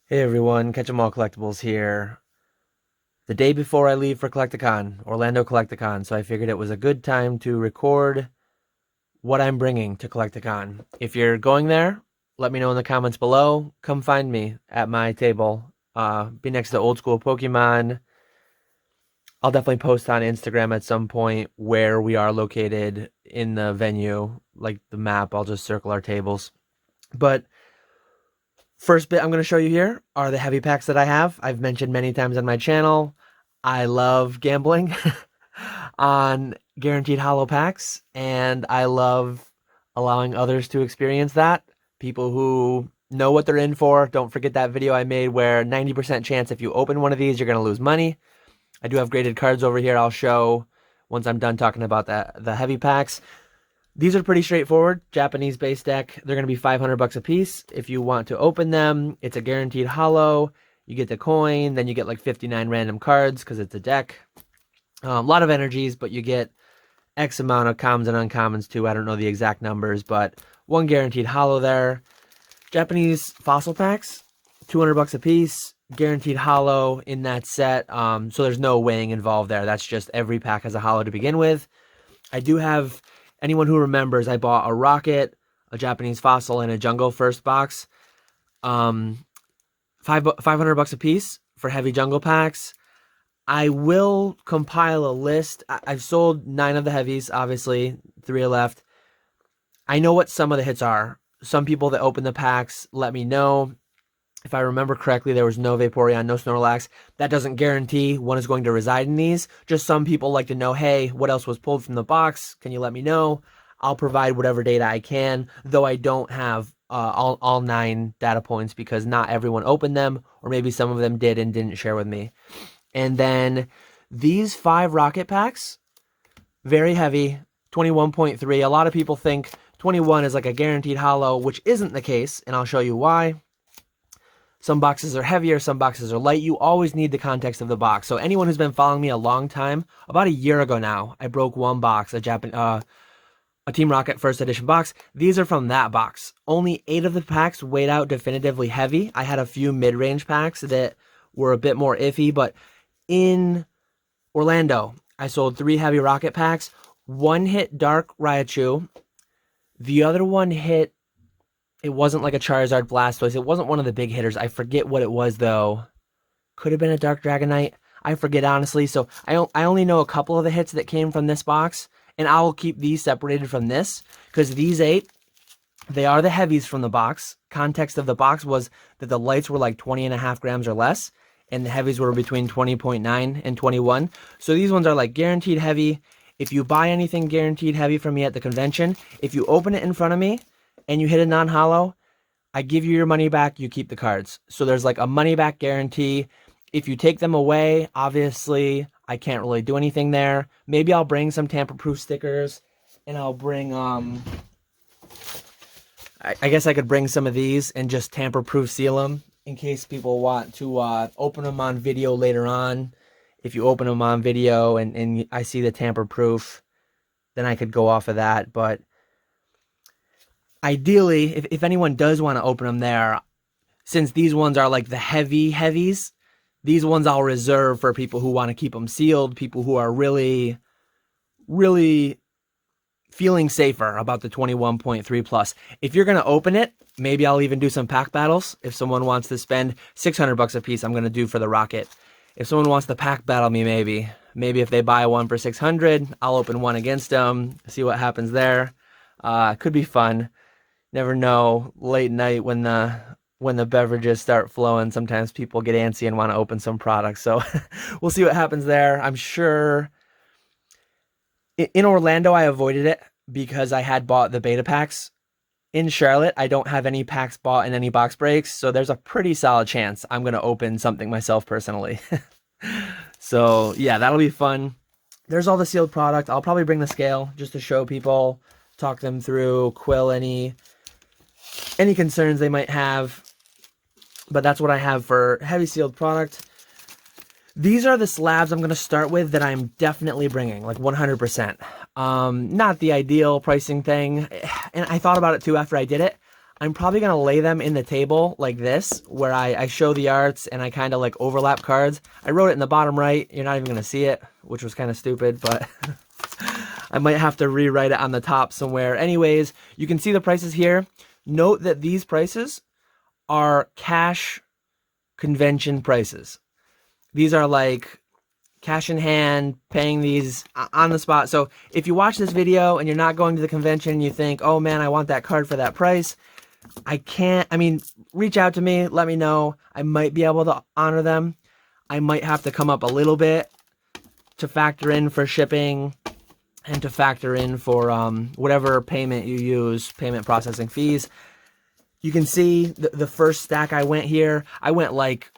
Hey everyone, Catch 'em All Collectibles here. The day before I leave for Collecticon, Orlando Collecticon, so I figured it was a good time to record what I'm bringing to Collecticon. If you're going there, let me know in the comments below. Come find me at my table. Be next to Old Skool Pokemon. I'll definitely post on Instagram at some point where we are located in the venue, like the map. I'll just circle our tables. But first bit I'm going to show you here are the heavy packs that I have. I've mentioned many times on my channel, I love gambling on guaranteed hollow packs, and I love allowing others to experience that. People who know what they're in for. Don't forget that video I made where 90% chance if you open one of these, you're going to lose money. I do have graded cards over here I'll show once I'm done talking about the heavy packs. These are pretty straightforward. Japanese base deck. They're going to be 500 bucks a piece. If you want to open them, it's a guaranteed hollow. You get the coin, then you get like 59 random cards because it's a deck. A lot of energies, but you get X amount of commons and uncommons too. I don't know the exact numbers, but one guaranteed hollow there. Japanese fossil packs, 200 bucks a piece. Guaranteed hollow in that set. So there's no weighing involved there. That's just every pack has a hollow to begin with. I do have, anyone who remembers, I bought a rocket, a Japanese fossil, and a jungle first box. 500 bucks a piece for heavy jungle packs. I will compile a list. I've sold 9 of the heavies, obviously, 3 are left. I know what some of the hits are. Some people that open the packs let me know. If I remember correctly, there was no Vaporeon, no Snorlax. That doesn't guarantee one is going to reside in these. Just some people like to know, hey, what else was pulled from the box? Can you let me know? I'll provide whatever data I can, though I don't have all 9 data points because not everyone opened them, or maybe some of them did and didn't share with me. And then these 5 rocket packs, very heavy, 21.3. A lot of people think 21 is like a guaranteed hollow, which isn't the case, and I'll show you why. Some boxes are heavier, some boxes are light. You always need the context of the box. So anyone who's been following me a long time, about a year ago now, I broke one box, a Team Rocket first edition box. These are from that box. Only 8 of the packs weighed out definitively heavy. I had a few mid-range packs that were a bit more iffy, but in Orlando, I sold 3 heavy rocket packs. One hit Dark Raichu. The other one hit, it wasn't like a Charizard Blastoise. It wasn't one of the big hitters. I forget what it was, though. Could have been a Dark Dragonite. I forget, honestly. So I only know a couple of the hits that came from this box. And I will keep these separated from this. Because these 8, they are the heavies from the box. Context of the box was that the lights were like 20.5 grams or less. And the heavies were between 20.9 and 21. So these ones are like guaranteed heavy. If you buy anything guaranteed heavy from me at the convention, if you open it in front of me, and you hit a non-hollow, I give you your money back, you keep the cards. So there's like a money back guarantee. If you take them away, obviously, I can't really do anything there. Maybe I'll bring some tamper-proof stickers, and I'll bring, I guess I could bring some of these and just tamper-proof seal them in case people want to open them on video later on. If you open them on video and I see the tamper-proof, then I could go off of that, but ideally, if anyone does want to open them there, since these ones are like the heavies, these ones I'll reserve for people who want to keep them sealed, people who are really, really feeling safer about the 21.3 plus. If you're going to open it, maybe I'll even do some pack battles. If someone wants to spend 600 bucks a piece, I'm going to do for the rocket. If someone wants to pack battle me, maybe if they buy one for 600, I'll open one against them, see what happens there. Could be fun. Never know, late night when the beverages start flowing, sometimes people get antsy and want to open some products. So we'll see what happens there. I'm sure in Orlando, I avoided it because I had bought the beta packs. In Charlotte, I don't have any packs bought in any box breaks. So there's a pretty solid chance I'm going to open something myself personally. So yeah, that'll be fun. There's all the sealed product. I'll probably bring the scale just to show people, talk them through, quill any concerns they might have. But that's what I have for heavy sealed product. These are the slabs I'm going to start with that I'm definitely bringing, like 100%. Not the ideal pricing thing. And I thought about it too after I did it. I'm probably going to lay them in the table like this, where I show the arts and I kind of like overlap cards. I wrote it in the bottom right. You're not even going to see it, which was kind of stupid, but I might have to rewrite it on the top somewhere. Anyways, you can see the prices here. Note that these prices are cash convention prices. These are like cash in hand, paying these on the spot. So if you watch this video and you're not going to the convention and you think, oh man, I want that card for that price, reach out to me, let me know. I might be able to honor them. I might have to come up a little bit to factor in for shipping and to factor in for whatever payment you use, payment processing fees. You can see the first stack I went here, I went like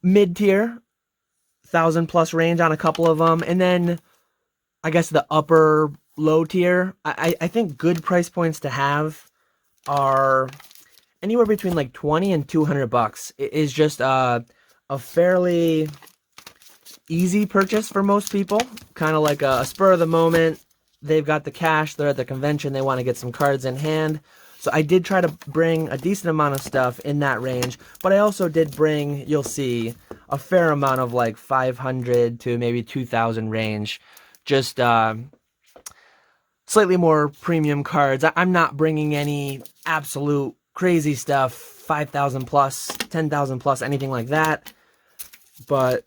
mid-tier, 1,000+ range on a couple of them, and then I guess the upper low tier. I think good price points to have are anywhere between like 20 and 200 bucks. It is just a fairly easy purchase for most people, kind of like a spur of the moment. They've got the cash, they're at the convention, they want to get some cards in hand. So I did try to bring a decent amount of stuff in that range, but I also did bring, you'll see, a fair amount of like 500 to maybe 2,000 range. Just slightly more premium cards. I'm not bringing any absolute crazy stuff, 5,000 plus, 10,000 plus, anything like that. But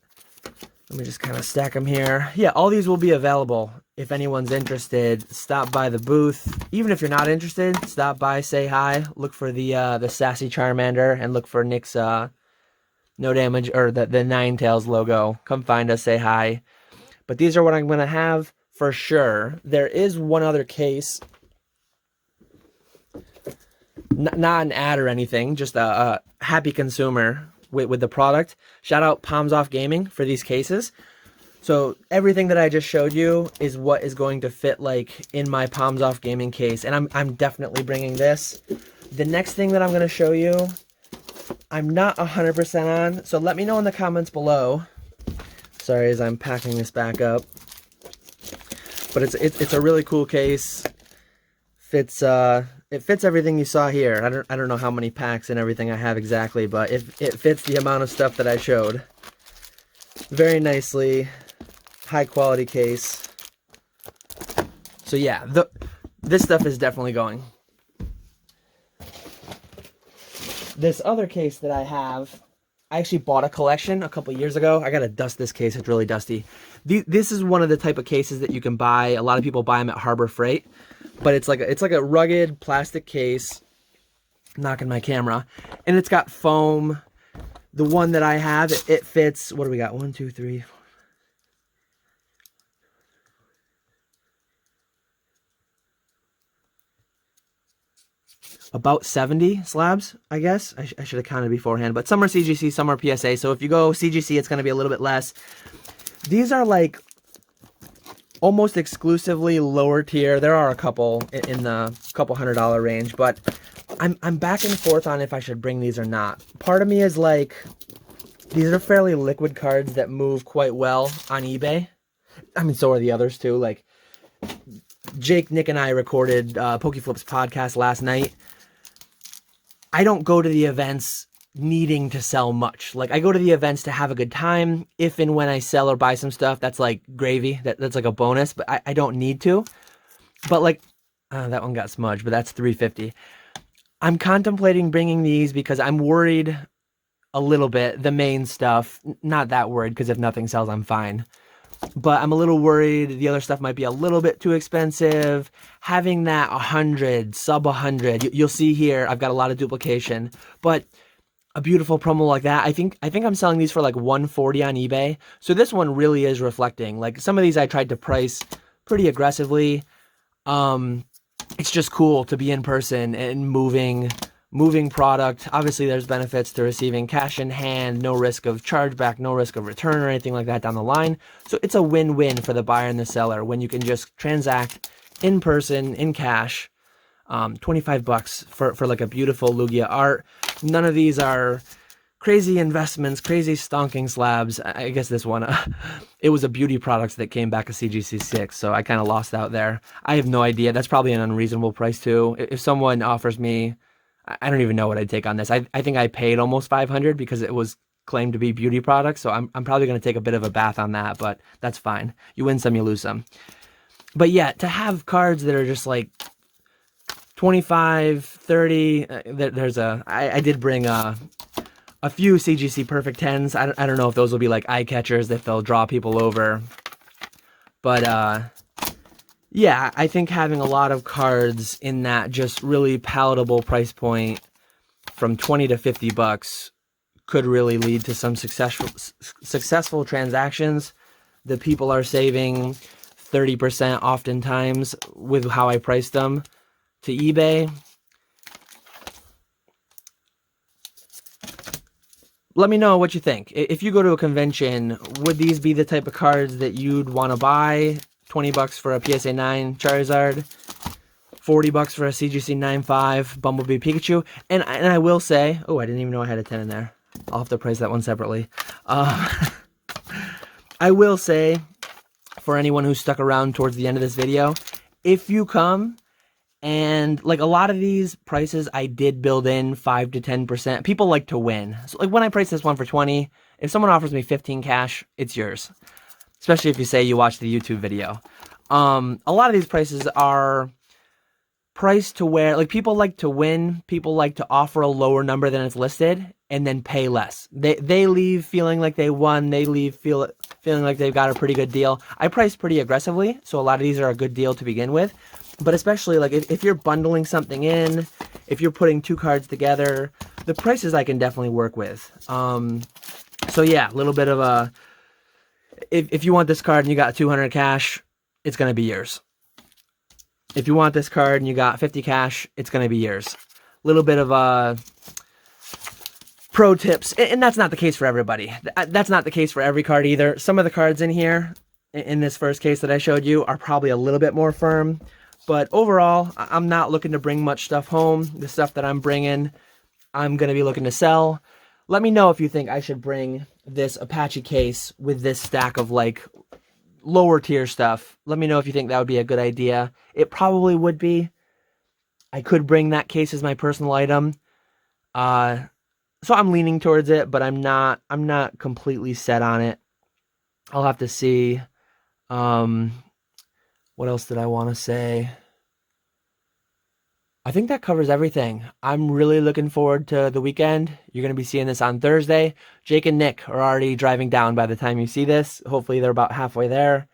let me just kind of stack them here. Yeah, all these will be available. If anyone's interested, stop by the booth. Even if you're not interested, stop by, say hi, look for the Sassy Charmander, and look for Nick's No Damage, or the Ninetales logo. Come find us, say hi. But these are what I'm going to have for sure. There is one other case. Not an ad or anything, just a happy consumer with the product. Shout out Palms Off Gaming for these cases. So everything that I just showed you is what is going to fit like in my Palms Off Gaming case, and I'm definitely bringing this. The next thing that I'm going to show you, I'm not 100% on, so let me know in the comments below. Sorry, as I'm packing this back up. But it's a really cool case. It fits everything you saw here. I don't know how many packs and everything I have exactly, but it fits the amount of stuff that I showed. Very nicely, high quality case. So yeah, this stuff is definitely going. This other case that I have, I actually bought a collection a couple years ago. I gotta dust this case, it's really dusty. This is one of the type of cases that you can buy. A lot of people buy them at Harbor Freight, but it's like a rugged plastic case. Knocking my camera, and it's got foam. The one that I have, it fits, what do we got? 1, 2, 3, 4. About 70 slabs, I guess. I should have counted beforehand, but some are CGC, some are PSA. So if you go CGC, it's going to be a little bit less. These are like almost exclusively lower tier. There are a couple in the couple $100 range, but I'm back and forth on if I should bring these or not. Part of me is like, these are fairly liquid cards that move quite well on eBay. I mean, so are the others too. Like, Jake, Nick, and I recorded PokeFlips podcast last night. I don't go to the events needing to sell much. Like, I go to the events to have a good time. If and when I sell or buy some stuff, that's like gravy. That's like a bonus, but I don't need to. But like, that one got smudged, but that's $3.50. I'm contemplating bringing these because I'm worried a little bit. The main stuff, not that worried, because if nothing sells, I'm fine. But I'm a little worried the other stuff might be a little bit too expensive. Having that 100, sub 100, you'll see here, I've got a lot of duplication. But a beautiful promo like that, I think I'm selling these for like $140 on eBay. So this one really is reflecting. Like, some of these I tried to price pretty aggressively. It's just cool to be in person and moving product. Obviously, there's benefits to receiving cash in hand, no risk of chargeback, no risk of return or anything like that down the line. So it's a win-win for the buyer and the seller when you can just transact in person, in cash. 25 bucks for like a beautiful Lugia art. None of these are crazy investments, crazy stonking slabs. I guess this one, it was a beauty product that came back a CGC6, so I kind of lost out there. I have no idea. That's probably an unreasonable price too. If someone offers me, I don't even know what I'd take on this. I think I paid almost 500 because it was claimed to be beauty products, so I'm probably going to take a bit of a bath on that, but that's fine. You win some, you lose some. But yeah, to have cards that are just like 25, 30, I did bring a few CGC Perfect 10s. I don't know if those will be like eye catchers, if they'll draw people over. But yeah, I think having a lot of cards in that just really palatable price point from 20 to 50 bucks could really lead to some successful transactions. The people are saving 30% oftentimes with how I priced them to eBay. Let me know what you think. If you go to a convention, would these be the type of cards that you'd want to buy? 20 bucks for a PSA 9 Charizard, 40 bucks for a CGC 9.5 Bumblebee Pikachu. And I will say, oh, I didn't even know I had a 10 in there. I'll have to price that one separately. I will say, for anyone who's stuck around towards the end of this video, if you come and like a lot of these prices, I did build in 5 to 10%. People like to win. So like when I price this one for 20, if someone offers me 15 cash, it's yours. Especially if you say you watched the YouTube video. A lot of these prices are priced to where like people like to win. People like to offer a lower number than it's listed and then pay less. They leave feeling like they won. They leave feeling like they've got a pretty good deal. I price pretty aggressively, so a lot of these are a good deal to begin with. But especially like if you're bundling something in, if you're putting two cards together, the prices I can definitely work with. So yeah, a little bit of a, if you want this card and you got 200 cash, it's going to be yours. If you want this card and you got 50 cash, it's going to be yours. A little bit of a pro tips, and that's not the case for everybody. That's not the case for every card either. Some of the cards in here, in this first case that I showed you, are probably a little bit more firm. But overall, I'm not looking to bring much stuff home. The stuff that I'm bringing, I'm going to be looking to sell. Let me know if you think I should bring this Apache case with this stack of like lower tier stuff. Let me know if you think that would be a good idea. It probably would be. I could bring that case as my personal item. So I'm leaning towards it, but I'm not completely set on it. I'll have to see. What else did I want to say? I think that covers everything. I'm really looking forward to the weekend. You're going to be seeing this on Thursday. Jake and Nick are already driving down by the time you see this. Hopefully they're about halfway there.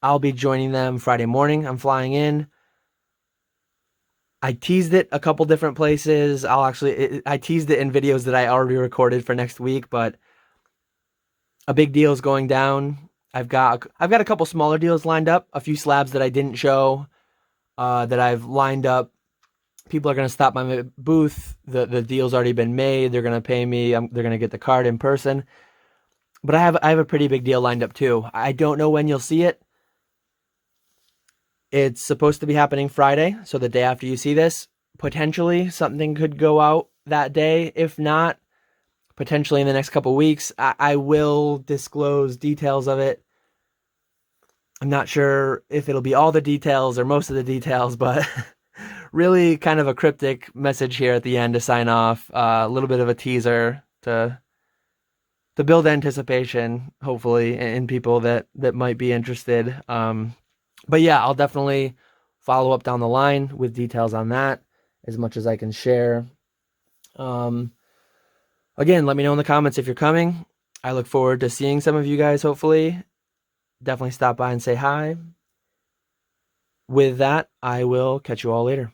I'll be joining them Friday morning. I'm flying in. I teased it a couple different places. I teased it in videos that I already recorded for next week, but a big deal is going down. I've got a couple smaller deals lined up, a few slabs that I didn't show that I've lined up. People are going to stop by my booth. The deal's already been made. They're going to pay me. They're going to get the card in person. But I have a pretty big deal lined up too. I don't know when you'll see it. It's supposed to be happening Friday, so the day after you see this. Potentially something could go out that day. If not, potentially in the next couple weeks. I will disclose details of it. I'm not sure if it'll be all the details or most of the details, but really kind of a cryptic message here at the end to sign off. A little bit of a teaser to build anticipation, hopefully, in people that might be interested. But yeah, I'll definitely follow up down the line with details on that as much as I can share. Again, let me know in the comments if you're coming. I look forward to seeing some of you guys, hopefully. Definitely stop by and say hi. With that, I will catch you all later.